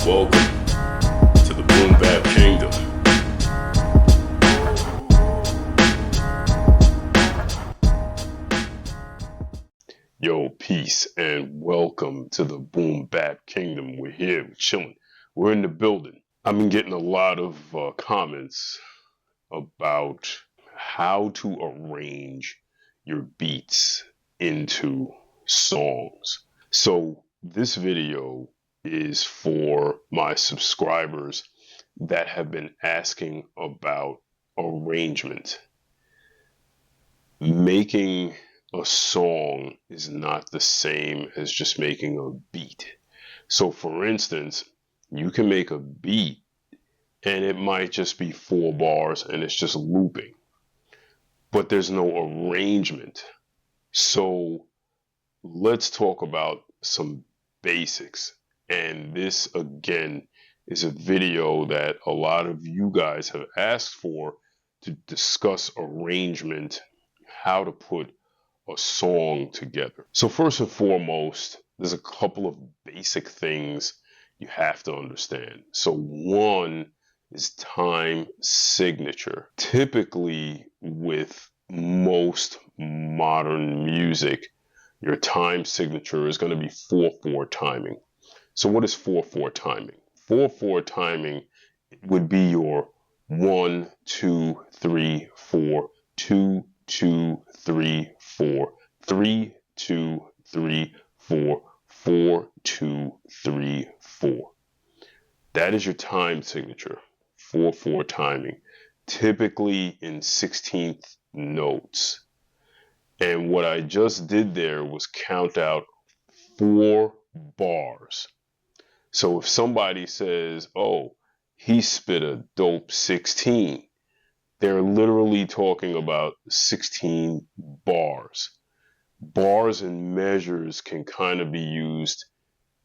Welcome to the Boom Bap Kingdom. Yo, peace and welcome to the Boom Bap Kingdom. We're here, we're chilling, we're in the building. I've been getting a lot of comments about how to arrange your beats into songs. So this video is for my subscribers that have been asking about arrangement. Making a song is not the same as just making a beat. So for instance, you can make a beat and it might just be 4 bars and it's just looping, but there's no arrangement. So let's talk about some basics. And this again is a video that a lot of you guys have asked for, to discuss arrangement, how to put a song together. So first and foremost, there's a couple of basic things you have to understand. So one is time signature. Typically with most modern music, your time signature is going to be 4/4 timing. So what is 4/4 timing? 4/4 timing would be your 1, 2, 3, 4, 2, 2, 3, 4, 3, 2, 3, 4, 4, 2, 3, 4. That is your time signature, 4/4 timing, typically in 16th notes. And what I just did there was count out 4 bars. So if somebody says, oh, he spit a dope 16, they're literally talking about 16 bars. Bars and measures can kind of be used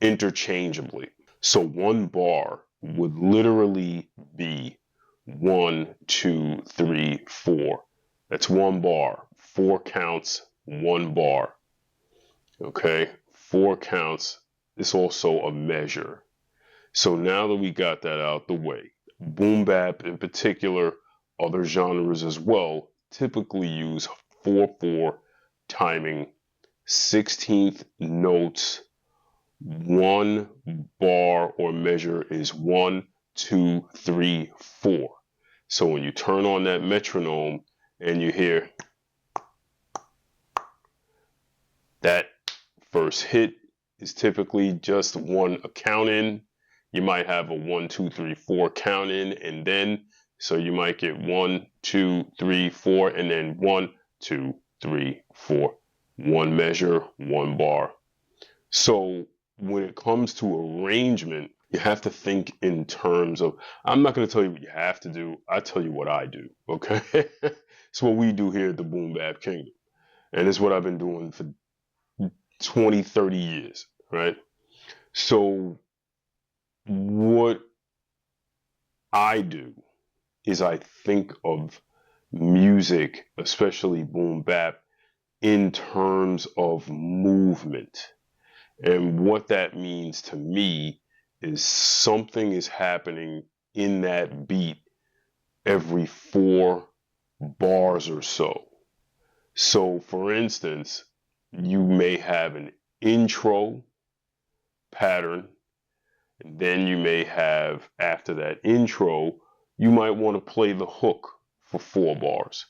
interchangeably. So 1 bar would literally be 1, 2, 3, 4. That's 1 bar. 4 counts, 1 bar. Okay, 4 counts is also a measure. So now that we got that out the way, boom bap in particular, other genres as well, typically use 4/4 timing, 16th notes. 1 bar or measure is 1, 2, 3, 4. So when you turn on that metronome and you hear that first hit is typically just 1 count in. You might have a 1, 2, 3, 4 count in, and then, so you might get 1, 2, 3, 4, and then 1, 2, 3, 4. 1 measure, 1 bar. So when it comes to arrangement, you have to think in terms of, I'm not going to tell you what you have to do. I tell you what I do, okay? It's what we do here at the Boom Bap Kingdom. And it's what I've been doing for 20, 30 years, right? So what I do is I think of music, especially boom bap, in terms of movement. And what that means to me is something is happening in that beat every 4 bars or so. So for instance, you may have an intro pattern, and then you may have, after that intro, you might want to play the hook for 4 bars.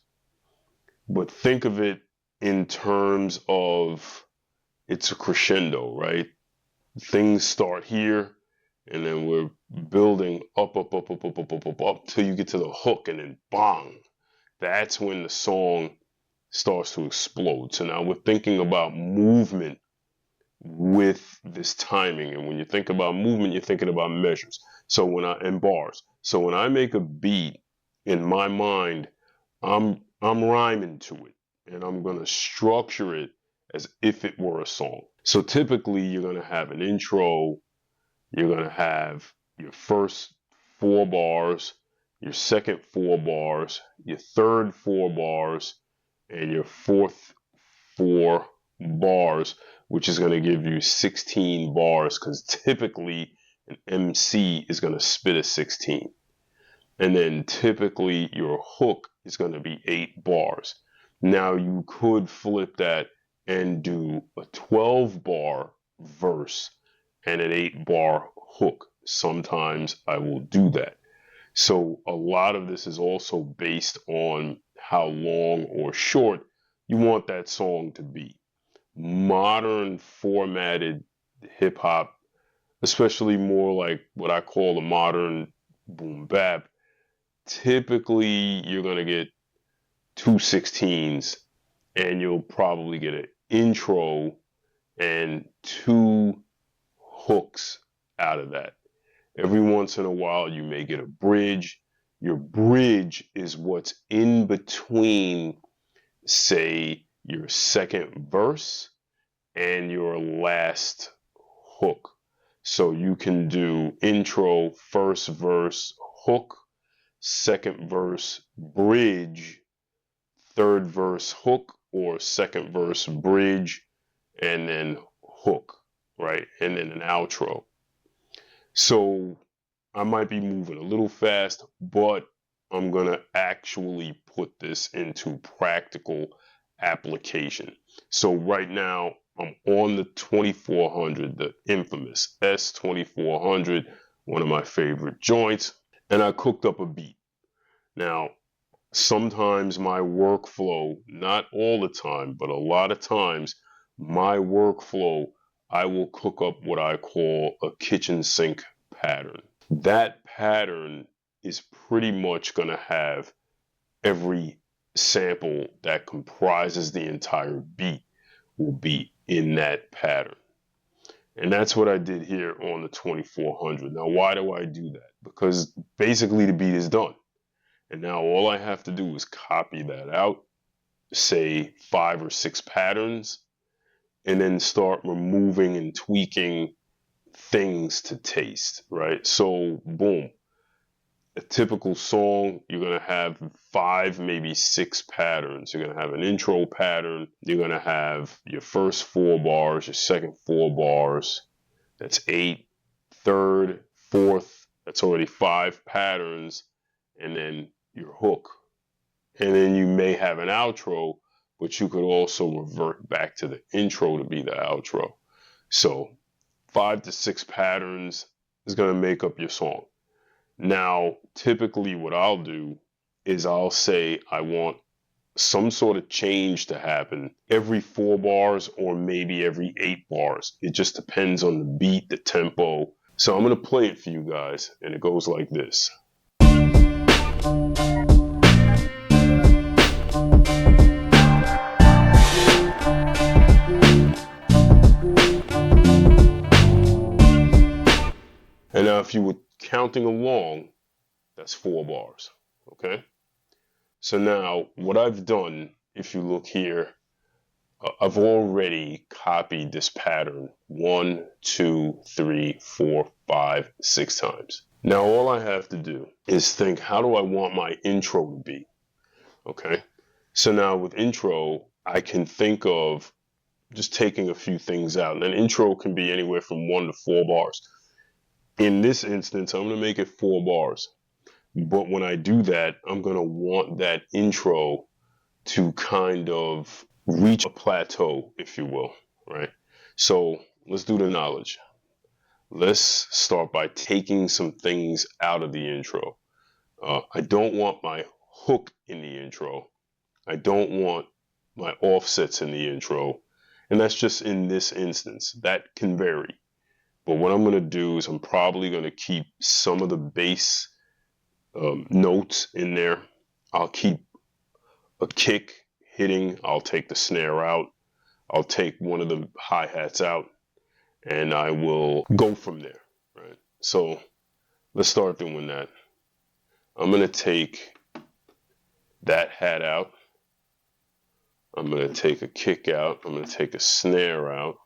But think of it in terms of, it's a crescendo, right? Things start here, and then we're building up till you get to the hook, and then bang. That's when the song starts to explode. So now we're thinking about movement with this timing, and when you think about movement, you're thinking about measures. So and bars. So when I make a beat, in my mind, I'm rhyming to it, and I'm gonna structure it as if it were a song. So typically you're gonna have an intro, you're gonna have your first 4 bars, your second 4 bars, your third 4 bars, and your fourth 4 bars, which is going to give you 16 bars, because typically an MC is going to spit a 16. And then typically your hook is going to be 8 bars. Now you could flip that and do a 12 bar verse and an 8 bar hook. Sometimes I will do that. So a lot of this is also based on how long or short you want that song to be. Modern formatted hip hop, especially more like what I call the modern boom bap, typically you're going to get 2 16s and you'll probably get an intro and 2 hooks out of that. Every once in a while, you may get a bridge. Your bridge is what's in between, say, your second verse and your last hook. So you can do intro, first verse, hook, second verse, bridge, third verse, hook, or second verse, bridge, and then hook, right? And then an outro. So I might be moving a little fast, but I'm going to actually put this into practical application. So right now I'm on the 2400, the infamous S2400, one of my favorite joints, and I cooked up a beat. Now, sometimes my workflow, not all the time, but a lot of times, my workflow, I will cook up what I call a kitchen sink pattern. That pattern is pretty much going to have every sample that comprises the entire beat will be in that pattern. And that's what I did here on the 2400. Now, why do I do that? Because basically the beat is done. And now all I have to do is copy that out, say 5 or 6 patterns, and then start removing and tweaking things to taste, right? So boom, a typical song, you're going to have 5, maybe 6 patterns. You're going to have an intro pattern. You're going to have your first 4 bars, your second 4 bars. That's 8. Third, fourth, that's already 5 patterns. And then your hook. And then you may have an outro, but you could also revert back to the intro to be the outro. So 5 to 6 patterns is going to make up your song. Now, typically what I'll do is I'll say I want some sort of change to happen every 4 bars or maybe every 8 bars. It just depends on the beat, the tempo. So I'm going to play it for you guys, and it goes like this. And now if you were counting along, that's 4 bars, okay? So now what I've done, if you look here, I've already copied this pattern 1, 2, 3, 4, 5, 6 times. Now all I have to do is think, how do I want my intro to be? Okay, so now with intro, I can think of just taking a few things out. And an intro can be anywhere from 1 to 4 bars. In this instance, I'm going to make it 4 bars. But when I do that, I'm going to want that intro to kind of reach a plateau, if you will, right? So let's do the knowledge. Let's start by taking some things out of the intro. I don't want my hook in the intro. I don't want my offsets in the intro. And that's just in this instance. That can vary. But what I'm going to do is I'm probably going to keep some of the bass notes in there. I'll keep a kick hitting. I'll take the snare out. I'll take one of the hi-hats out. And I will go from there, right? So let's start doing that. I'm going to take that hat out. I'm going to take a kick out. I'm going to take a snare out.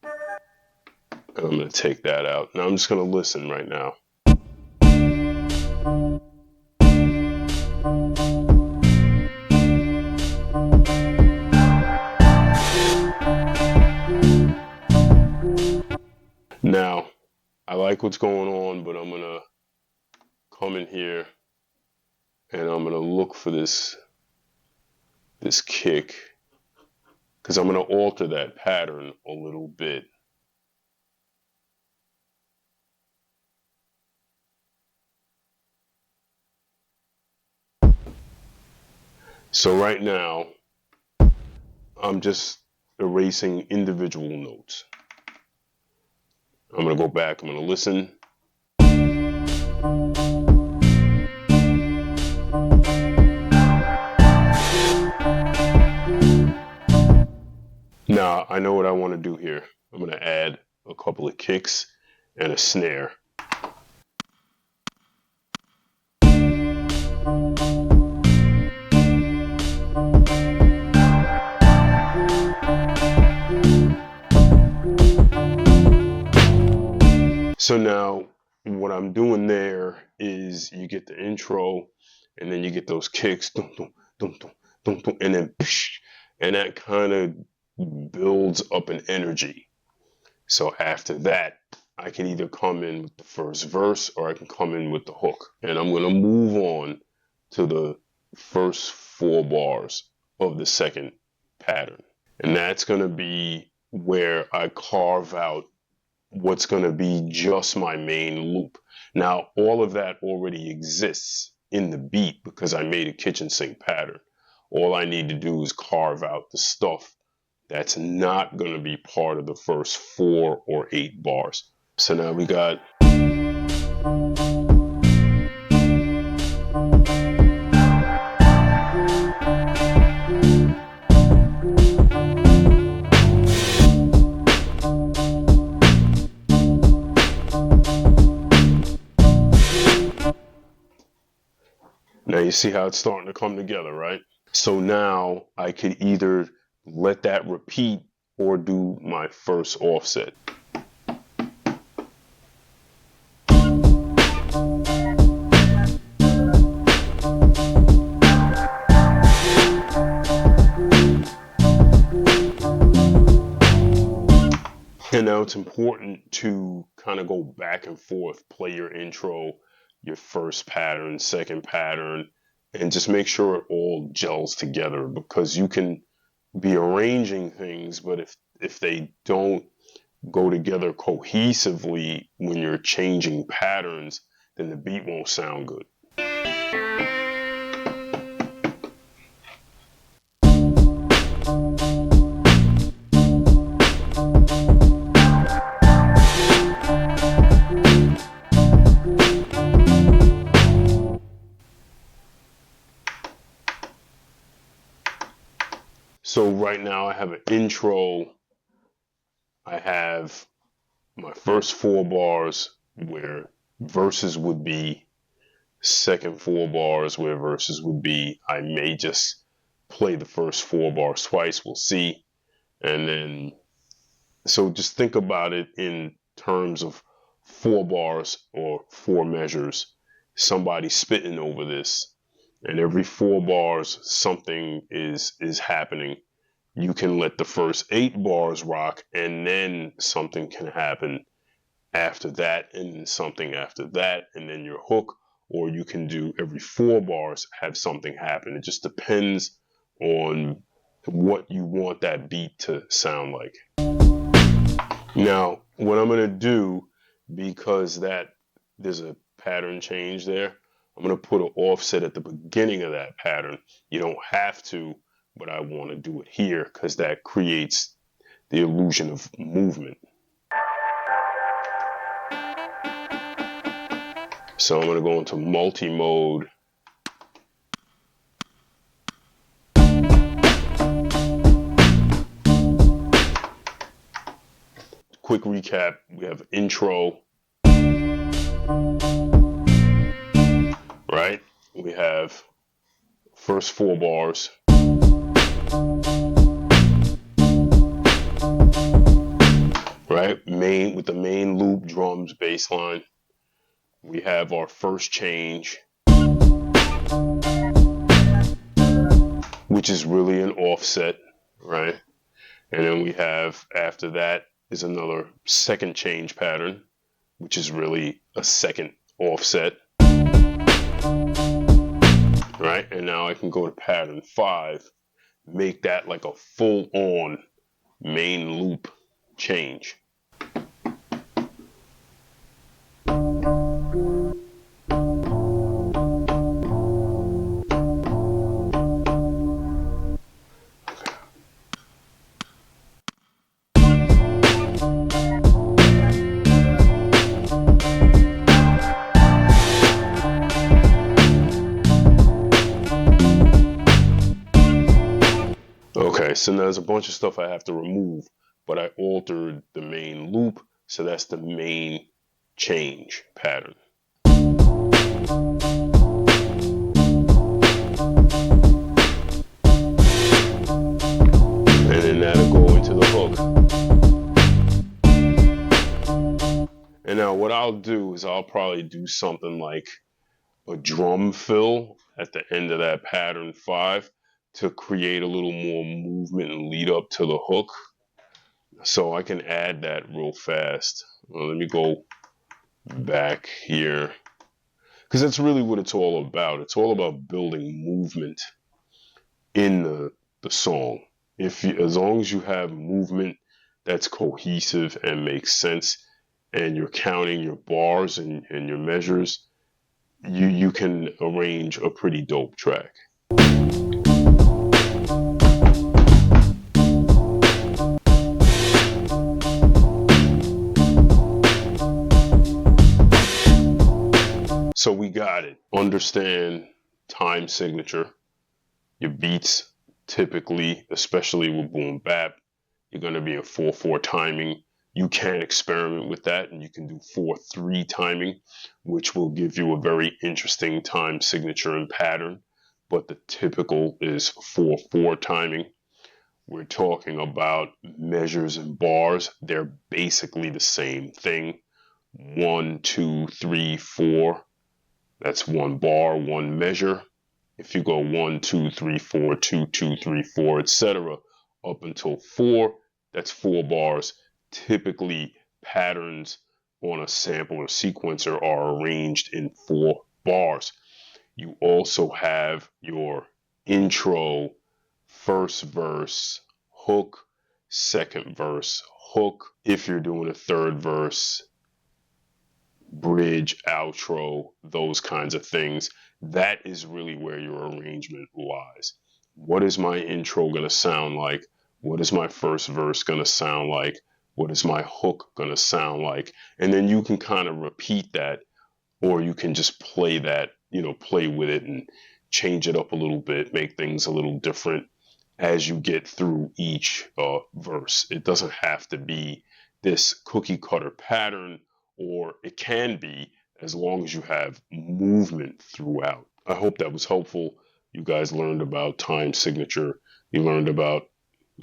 And I'm going to take that out. Now I'm just going to listen right now. Now, I like what's going on, but I'm gonna come in here and I'm gonna look for this kick, because I'm gonna alter that pattern a little bit. So right now, I'm just erasing individual notes. I'm gonna go back, I'm gonna listen. Now, I know what I want to do here. I'm going to add a couple of kicks and a snare. So now what I'm doing there is you get the intro and then you get those kicks, dum, dum, dum, dum, dum, dum, and then psh, and that kind of builds up an energy. So after that, I can either come in with the first verse or I can come in with the hook. And I'm going to move on to the first 4 bars of the second pattern. And that's going to be where I carve out what's going to be just my main loop. Now, all of that already exists in the beat because I made a kitchen sink pattern. All I need to do is carve out the stuff that's not going to be part of the first 4 or 8 bars. So now we got now you see how it's starting to come together, right? So now I could either let that repeat or do my first offset. And now it's important to kind of go back and forth, play your intro, your first pattern, second pattern, and just make sure it all gels together, because you can be arranging things, but if they don't go together cohesively when you're changing patterns, then the beat won't sound good. So right now I have an intro. I have my first 4 bars where verses would be, second 4 bars where verses would be. I may just play the first 4 bars twice, we'll see. And then, so just think about it in terms of 4 bars or 4 measures. Somebody spitting over this, and every 4 bars something is happening. You can let the first 8 bars rock, and then something can happen after that, and then something after that, and then your hook. Or you can do every 4 bars have something happen. It just depends on what you want that beat to sound like. Now, what I'm going to do, because there's a pattern change there, I'm going to put an offset at the beginning of that pattern. You don't have to, but I want to do it here because that creates the illusion of movement. So I'm going to go into multi-mode. Quick recap, we have intro, right? We have first 4 bars. Right? With the main loop, drums, bass line. We have our first change, which is really an offset, right? And then we have, after that is another second change pattern, which is really a second offset. Right, and now I can go to pattern 5, make that like a full-on main loop change. Okay, so now there's a bunch of stuff I have to remove, but I altered the main loop, so that's the main change pattern. And then that'll go into the hook. And now what I'll do is I'll probably do something like a drum fill at the end of that pattern 5 to create a little more movement and lead up to the hook. So I can add that real fast. Well, let me go back here, because that's really what it's all about. It's all about building movement in the song. As long as you have movement that's cohesive and makes sense, and you're counting your bars and your measures, you can arrange a pretty dope track. So we got it. Understand time signature. Your beats typically, especially with boom bap, you're going to be in 4/4 timing. You can experiment with that, and you can do 4/3 timing, which will give you a very interesting time signature and pattern. But the typical is 4/4 timing. We're talking about measures and bars. They're basically the same thing. 1, 2, 3, 4. That's one bar, one measure. If you go 1, 2, 3, 4, 2, 2, 3, 4, etc., up until 4, that's 4 bars. Typically, patterns on a sampler sequencer are arranged in 4 bars. You also have your intro, first verse, hook, second verse, hook. If you're doing a third verse, bridge, outro, those kinds of things. That is really where your arrangement lies. What is my intro going to sound like? What is my first verse going to sound like? What is my hook going to sound like? And then you can kind of repeat that, or you can just play that, play with it and change it up a little bit, make things a little different as you get through each verse. It doesn't have to be this cookie cutter pattern, or it can be, as long as you have movement throughout. I hope that was helpful. You guys learned about time signature, you learned about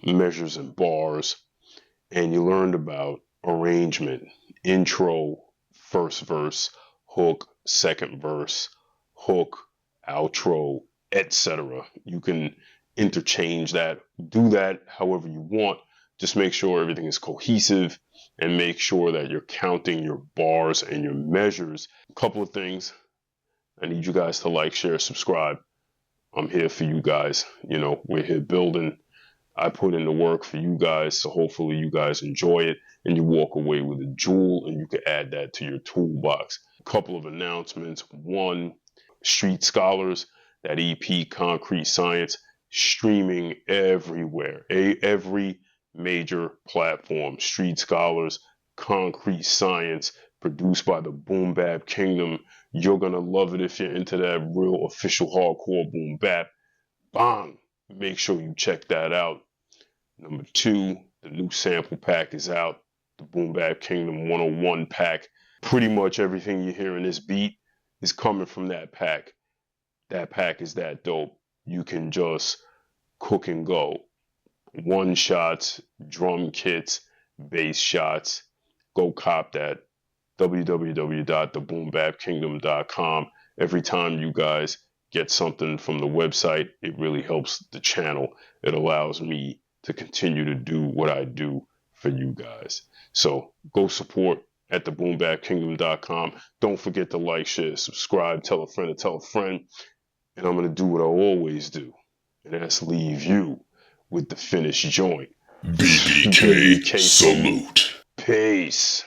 measures and bars, and you learned about arrangement, intro, first verse, hook, second verse, hook, outro, etc. You can interchange that, do that however you want. Just make sure everything is cohesive and make sure that you're counting your bars and your measures. A couple of things. I need you guys to like, share, subscribe. I'm here for you guys. We're here building. I put in the work for you guys, so hopefully you guys enjoy it and you walk away with a jewel and you can add that to your toolbox. A couple of announcements. One, Street Skholarz, that EP, Concrete Science, streaming everywhere. Every major platform. Street Skholarz, Concrete Science, produced by the Boom Bap Kingdom. You're going to love it if you're into that real official hardcore boom bap. Bang! Make sure you check that out. Number 2, the new sample pack is out. The Boom Bap Kingdom 101 pack. Pretty much everything you hear in this beat is coming from that pack. That pack is that dope. You can just cook and go. One shots, drum kits, bass shots. Go cop that. www.theboombapkingdom.com. Every time you guys get something from the website, it really helps the channel. It allows me to continue to do what I do for you guys. So go support at theboombapkingdom.com. Don't forget to like, share, subscribe, tell a friend to tell a friend. And I'm going to do what I always do, and that's leave you with the finished joint. BBK salute. Peace.